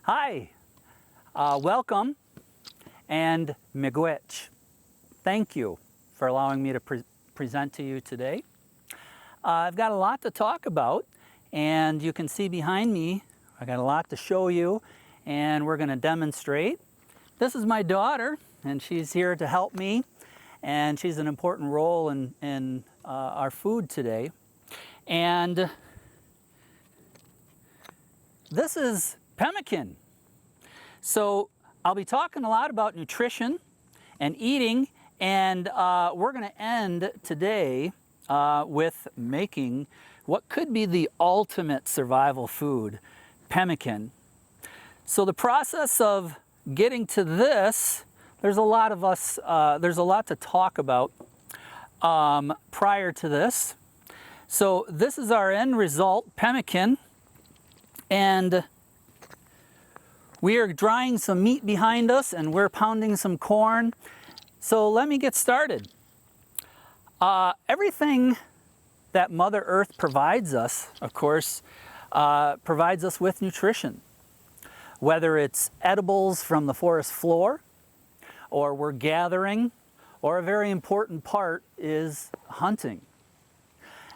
Hi, welcome, and miigwech. Thank you for allowing me to present to you today. I've got a lot to talk about, and you can see behind me, I got a lot to show you, and we're going to demonstrate. This is my daughter, and she's here to help me, and she's an important role in our food today. And this is pemmican. So I'll be talking a lot about nutrition and eating, and we're going to end today with making what could be the ultimate survival food, pemmican. So the process of getting to this, there's a lot to talk about prior to this. So this is our end result, pemmican, and we are drying some meat behind us, and we're pounding some corn. So let me get started. Everything that Mother Earth provides us, of course, provides us with nutrition. Whether it's edibles from the forest floor, or we're gathering, or a very important part is hunting.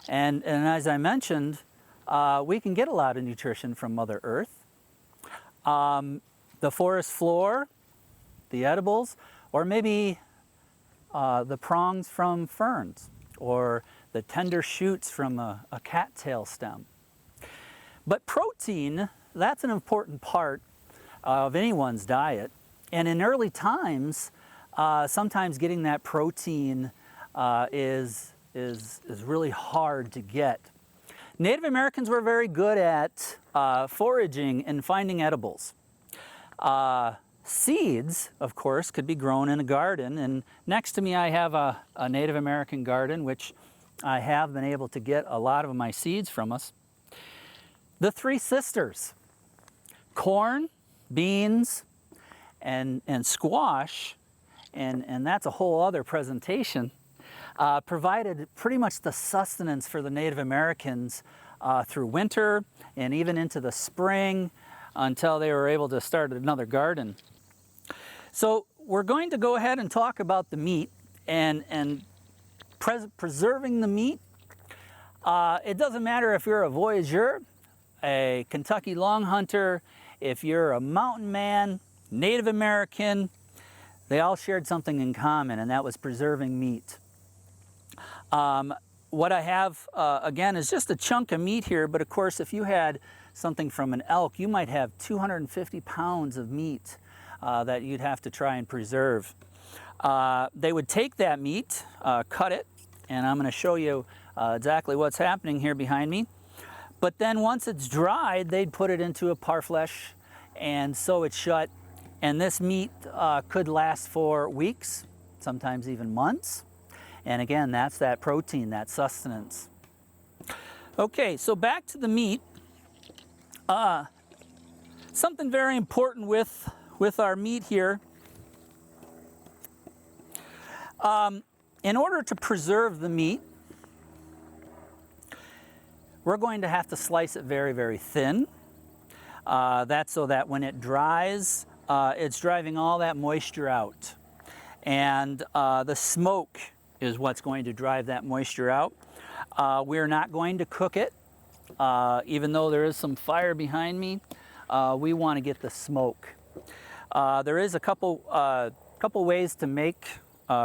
And as I mentioned, we can get a lot of nutrition from Mother Earth. The forest floor, the edibles, or maybe the prongs from ferns, or the tender shoots from a cattail stem. But protein, that's an important part of anyone's diet. And in early times, sometimes getting that protein is really hard to get. Native Americans were very good at foraging and finding edibles. Seeds, of course, could be grown in a garden, and next to me I have a Native American garden, which I have been able to get a lot of my seeds from us. The three sisters, corn, beans, and squash, and that's a whole other presentation, provided pretty much the sustenance for the Native Americans through winter and even into the spring until they were able to start another garden. So we're going to go ahead and talk about the meat and preserving the meat. It doesn't matter if you're a voyageur, a Kentucky long hunter, if you're a mountain man, Native American, they all shared something in common, and that was preserving meat. What I have, again, is just a chunk of meat here, but of course, if you had something from an elk, you might have 250 pounds of meat that you'd have to try and preserve. They would take that meat, cut it, and I'm going to show you exactly what's happening here behind me. But then once it's dried, they'd put it into a parfleche and sew it shut. And this meat could last for weeks, sometimes even months. And again, that's that protein, that sustenance. Okay, so back to the meat. Something very important with our meat here. In order to preserve the meat, we're going to have to slice it very, very thin. That's so that when it dries, it's driving all that moisture out. And the smoke is what's going to drive that moisture out. We're not going to cook it. Even though there is some fire behind me, we want to get the smoke. There is a couple ways to make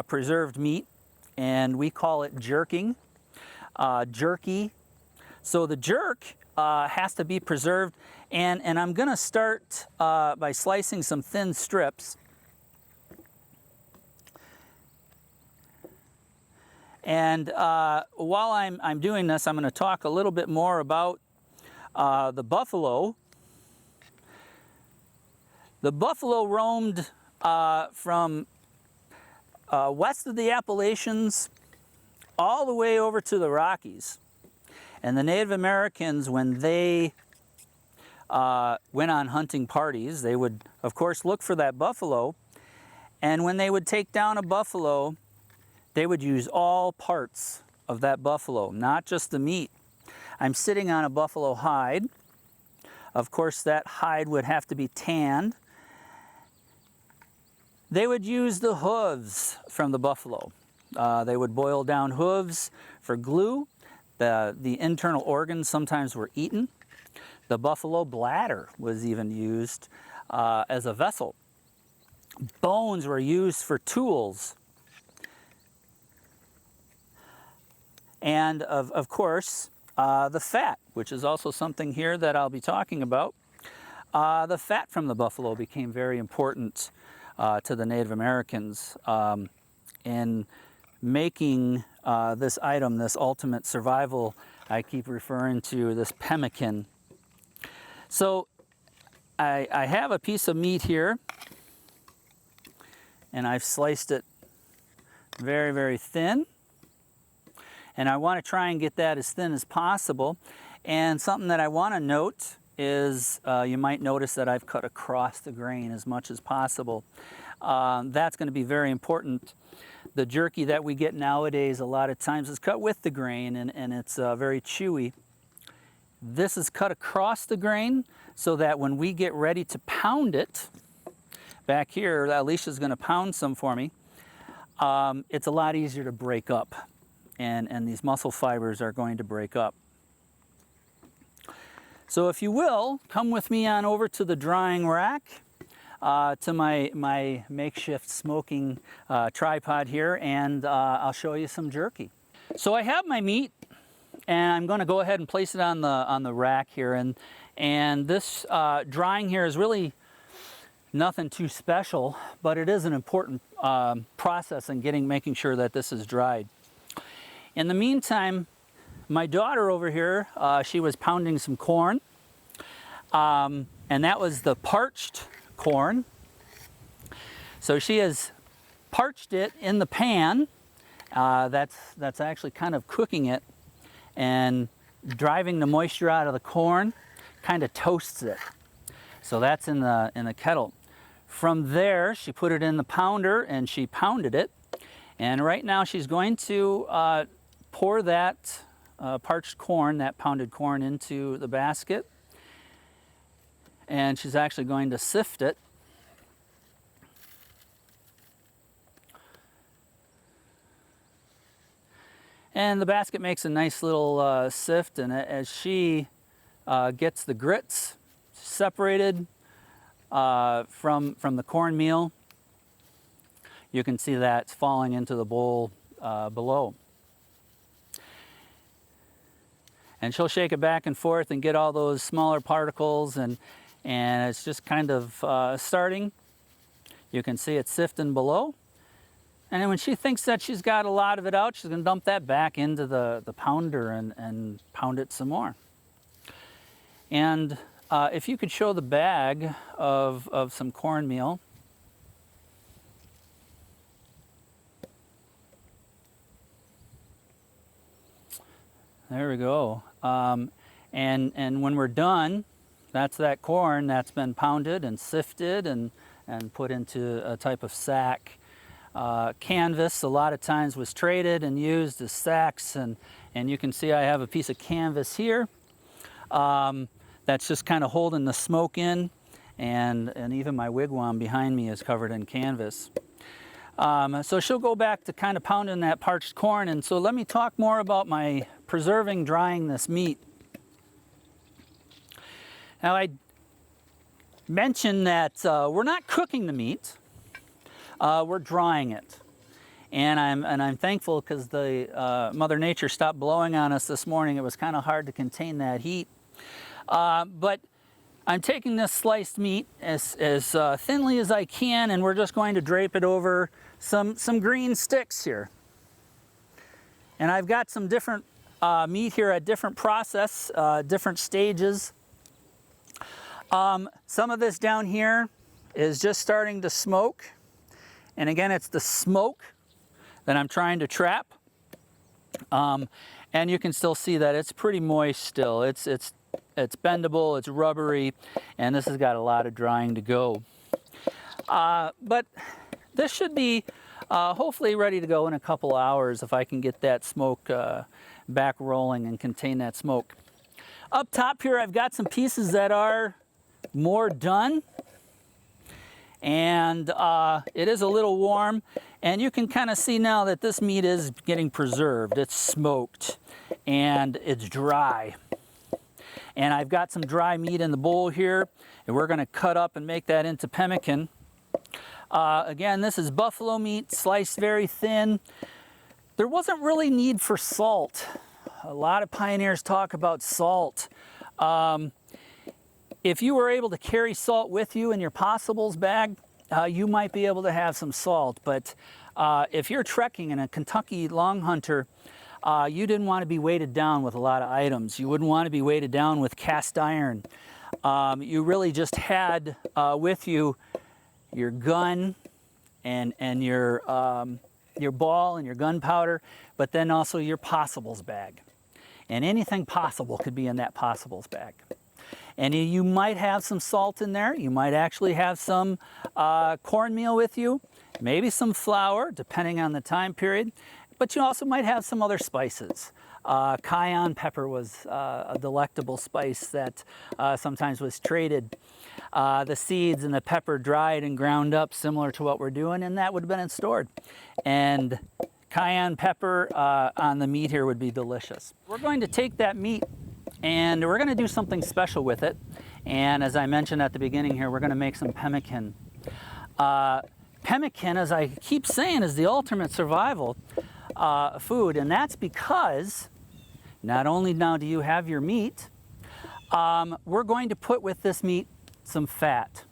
preserved meat, and we call it jerking, jerky. So the jerk has to be preserved, and I'm going to start by slicing some thin strips. And while I'm doing this, I'm going to talk a little bit more about the buffalo. The buffalo roamed from west of the Appalachians all the way over to the Rockies. And the Native Americans, when they went on hunting parties, they would, of course, look for that buffalo. And when they would take down a buffalo, they would use all parts of that buffalo, not just the meat. I'm sitting on a buffalo hide. Of course, that hide would have to be tanned. They would use the hooves from the buffalo. They would boil down hooves for glue. The internal organs sometimes were eaten. The buffalo bladder was even used as a vessel. Bones were used for tools. And of course, the fat, which is also something here that I'll be talking about. The fat from the buffalo became very important to the Native Americans in making this item, this ultimate survival. I keep referring to this pemmican. So I have a piece of meat here, and I've sliced it very, very thin. And I want to try and get that as thin as possible. And something that I want to note is you might notice that I've cut across the grain as much as possible. That's going to be very important. The jerky that we get nowadays a lot of times is cut with the grain, and it's very chewy. This is cut across the grain so that when we get ready to pound it, back here, Alicia's going to pound some for me, it's a lot easier to break up. And these muscle fibers are going to break up. So if you will, come with me on over to the drying rack, to my makeshift smoking tripod here, and I'll show you some jerky. So I have my meat, and I'm going to go ahead and place it on the rack here. And this drying here is really nothing too special, but it is an important process in making sure that this is dried. In the meantime, my daughter over here, she was pounding some corn, and that was the parched corn. So she has parched it in the pan. That's actually kind of cooking it and driving the moisture out of the corn, kind of toasts it. So that's in the kettle. From there, she put it in the pounder and she pounded it. And right now she's going to pour that parched corn, that pounded corn, into the basket. And she's actually going to sift it. And the basket makes a nice little sift, and as she gets the grits separated from the cornmeal, you can see that it's falling into the bowl below. And she'll shake it back and forth and get all those smaller particles, and it's just kind of starting. You can see it sifting below. And then when she thinks that she's got a lot of it out, she's going to dump that back into the pounder and pound it some more. And if you could show the bag of some cornmeal. There we go. And when we're done, that's that corn that's been pounded and sifted and put into a type of sack. Canvas a lot of times was traded and used as sacks, and you can see I have a piece of canvas here that's just kind of holding the smoke in, and even my wigwam behind me is covered in canvas. So she'll go back to kind of pounding that parched corn, and so let me talk more about my preserving, drying this meat. Now I mentioned that we're not cooking the meat. We're drying it, and I'm thankful because the Mother Nature stopped blowing on us this morning. It was kind of hard to contain that heat, but I'm taking this sliced meat as thinly as I can, and we're just going to drape it over some green sticks here. And I've got some different meat here at different process, different stages. Some of this down here is just starting to smoke. And again, it's the smoke that I'm trying to trap. And you can still see that it's pretty moist still. It's bendable, it's rubbery, and this has got a lot of drying to go. But this should be hopefully ready to go in a couple hours if I can get that smoke back rolling and contain that smoke. Up top here, I've got some pieces that are more done. And it is a little warm. And you can kind of see now that this meat is getting preserved. It's smoked and it's dry. And I've got some dry meat in the bowl here. And we're going to cut up and make that into pemmican. Again, this is buffalo meat, sliced very thin. There wasn't really need for salt. A lot of pioneers talk about salt. If you were able to carry salt with you in your possibles bag, you might be able to have some salt. But if you're trekking in a Kentucky long hunter, you didn't want to be weighted down with a lot of items. You wouldn't want to be weighted down with cast iron. You really just had with you your gun and your ball and your gunpowder, but then also your possibles bag. And anything possible could be in that possibles bag. And you might have some salt in there. You might actually have some cornmeal with you, maybe some flour, depending on the time period. But you also might have some other spices. Cayenne pepper was a delectable spice that sometimes was traded. The seeds and the pepper dried and ground up, similar to what we're doing, and that would have been stored. And cayenne pepper on the meat here would be delicious. We're going to take that meat and we're going to do something special with it. And as I mentioned at the beginning here, we're going to make some pemmican. Pemmican, as I keep saying, is the ultimate survival food. And that's because not only now do you have your meat, we're going to put with this meat some fat.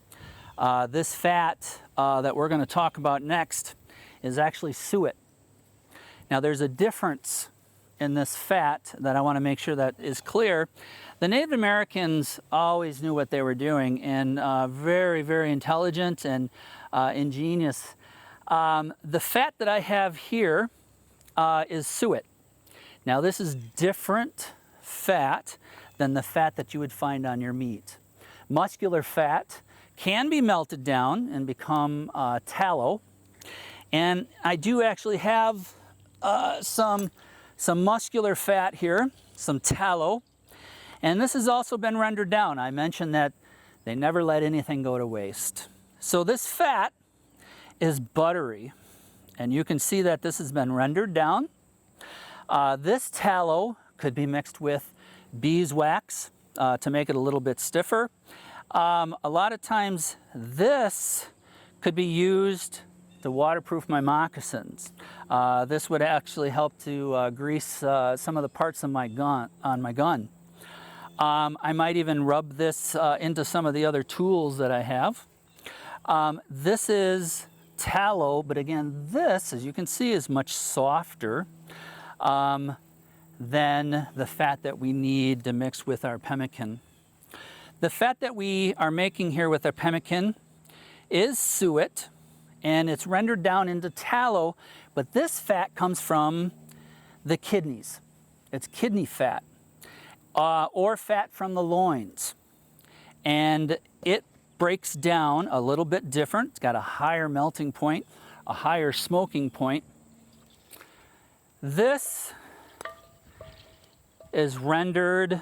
This fat that we're going to talk about next is actually suet. Now there's a difference in this fat that I want to make sure that is clear. The Native Americans always knew what they were doing, and very, very intelligent and ingenious. The fat that I have here is suet. Now this is different fat than the fat that you would find on your meat. Muscular fat can be melted down and become tallow. And I do actually have some muscular fat here, some tallow. And this has also been rendered down. I mentioned that they never let anything go to waste. So this fat is buttery. And you can see that this has been rendered down. This tallow could be mixed with beeswax to make it a little bit stiffer. A lot of times this could be used to waterproof my moccasins. This would actually help to grease some of the parts of my gun, on my gun. I might even rub this into some of the other tools that I have. This is tallow, but again, this, as you can see, is much softer than the fat that we need to mix with our pemmican. The fat that we are making here with our pemmican is suet, and it's rendered down into tallow, but this fat comes from the kidneys. It's kidney fat, or fat from the loins. And it breaks down a little bit different. It's got a higher melting point, a higher smoking point. This is rendered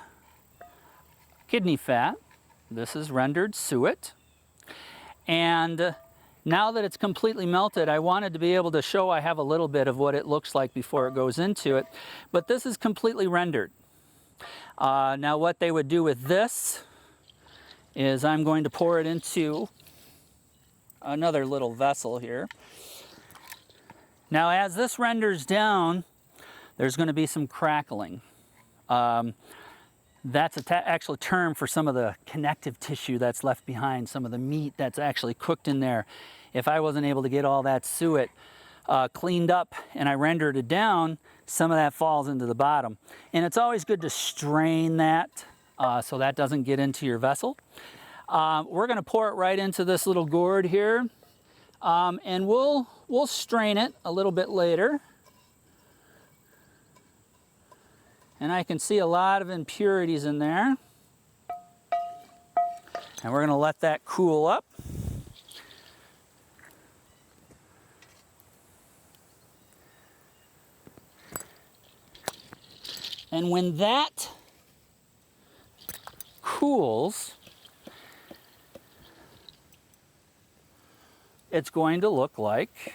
kidney fat. This is rendered suet. And now that it's completely melted, I wanted to be able to show I have a little bit of what it looks like before it goes into it. But this is completely rendered. Now what they would do with this is I'm going to pour it into another little vessel here. Now as this renders down, there's going to be some crackling. That's an actual term for some of the connective tissue that's left behind, some of the meat that's actually cooked in there. If I wasn't able to get all that suet cleaned up and I rendered it down, some of that falls into the bottom. And it's always good to strain that so that doesn't get into your vessel. We're going to pour it right into this little gourd here, and we'll strain it a little bit later. And I can see a lot of impurities in there. And we're going to let that cool up. And when that cools, it's going to look like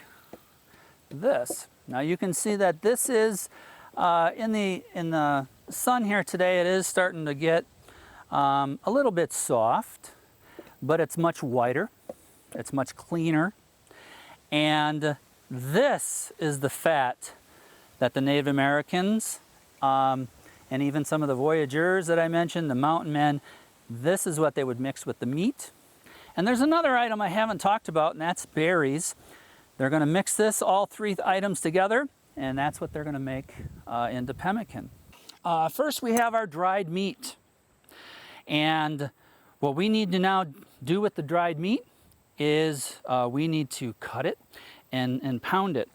this. Now you can see that this is in the sun here today. It is starting to get a little bit soft, but it's much whiter. It's much cleaner. And this is the fat that the Native Americans and even some of the voyageurs that I mentioned, the mountain men, this is what they would mix with the meat. And there's another item I haven't talked about, and that's berries. They're going to mix this, all three items together, and that's what they're going to make into pemmican. First, we have our dried meat. And what we need to now do with the dried meat is we need to cut it and pound it.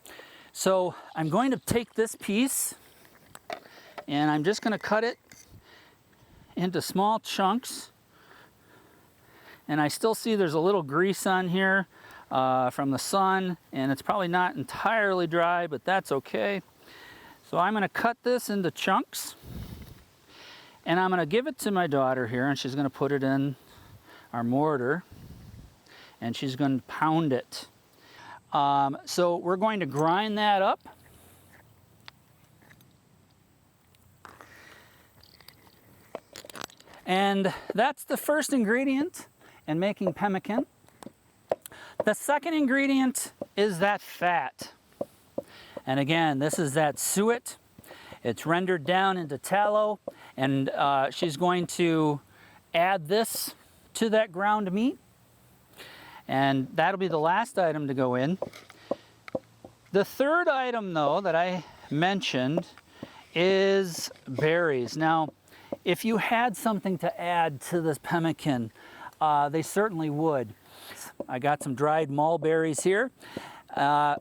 So I'm going to take this piece, and I'm just going to cut it into small chunks. And I still see there's a little grease on here from the sun, and it's probably not entirely dry, but that's okay. So I'm going to cut this into chunks, and I'm going to give it to my daughter here, and she's going to put it in our mortar, and she's going to pound it. So we're going to grind that up. And that's the first ingredient in making pemmican. The second ingredient is that fat. And again, this is that suet. It's rendered down into tallow, and she's going to add this to that ground meat. And that'll be the last item to go in. The third item, though, that I mentioned is berries. Now, if you had something to add to this pemmican, they certainly would. I got some dried mulberries here,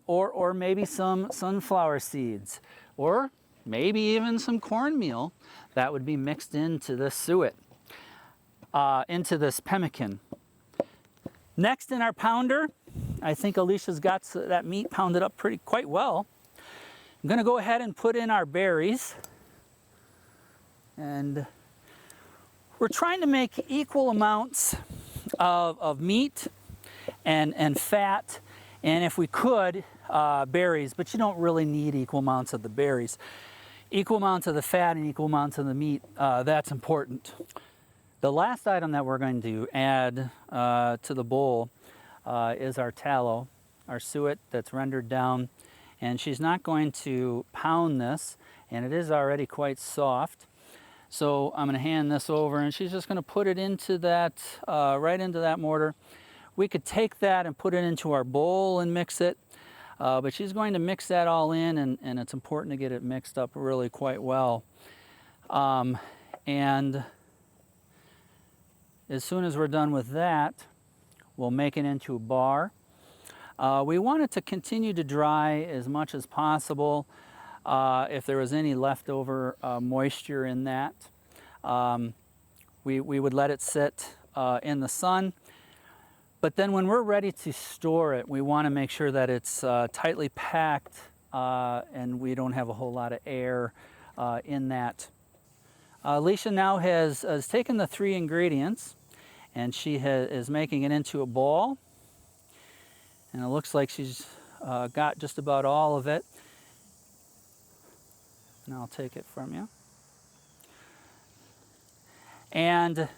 or maybe some sunflower seeds, or maybe even some cornmeal that would be mixed into this suet, into this pemmican. Next in our pounder, I think Alicia's got that meat pounded up quite well. I'm going to go ahead and put in our berries. And we're trying to make equal amounts of meat and fat, and if we could, berries, but you don't really need equal amounts of the berries. Equal amounts of the fat and equal amounts of the meat, that's important. The last item that we're going to add to the bowl is our tallow, our suet that's rendered down, and she's not going to pound this, and it is already quite soft. So I'm going to hand this over, and she's just going to put it into that, right into that mortar. We could take that and put it into our bowl and mix it, but she's going to mix that all in, and it's important to get it mixed up really quite well. And as soon as we're done with that, we'll make it into a bar. We want it to continue to dry as much as possible. If there was any leftover moisture in that, we would let it sit in the sun. But then when we're ready to store it, we want to make sure that it's tightly packed and we don't have a whole lot of air in that. Alicia now has taken the three ingredients, and she is making it into a ball. And it looks like she's got just about all of it. And I'll take it from you. And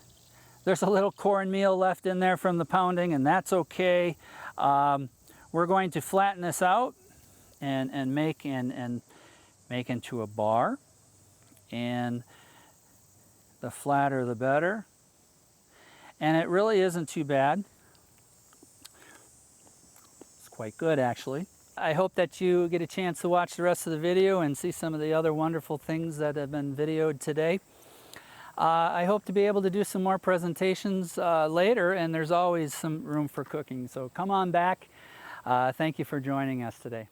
there's a little cornmeal left in there from the pounding, and that's okay. We're going to flatten this out and make into a bar. And the flatter the better. And it really isn't too bad. It's quite good, actually. I hope that you get a chance to watch the rest of the video and see some of the other wonderful things that have been videoed today. I hope to be able to do some more presentations later, and there's always some room for cooking. So come on back. Thank you for joining us today.